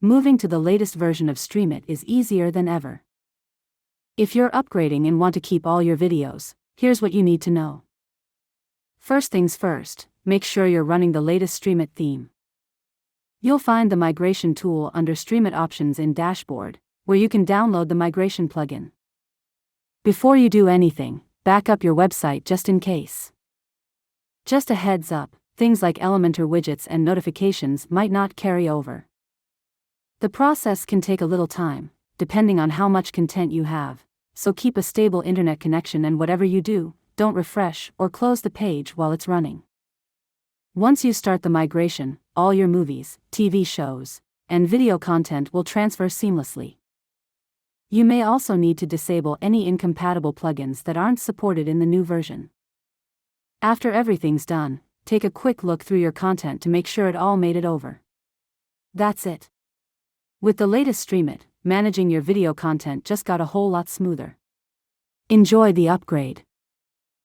Moving to the latest version of Streamit is easier than ever. If you're upgrading and want to keep all your videos, here's what you need to know. First things first, make sure you're running the latest Streamit theme. You'll find the migration tool under Streamit options in Dashboard, where you can download the migration plugin. Before you do anything, back up your website just in case. Just a heads up, things like Elementor widgets and notifications might not carry over. The process can take a little time, depending on how much content you have, so keep a stable internet connection, and whatever you do, don't refresh or close the page while it's running. Once you start the migration, all your movies, TV shows, and video content will transfer seamlessly. You may also need to disable any incompatible plugins that aren't supported in the new version. After everything's done, take a quick look through your content to make sure it all made it over. That's it. With the latest Streamit, managing your video content just got a whole lot smoother. Enjoy the upgrade.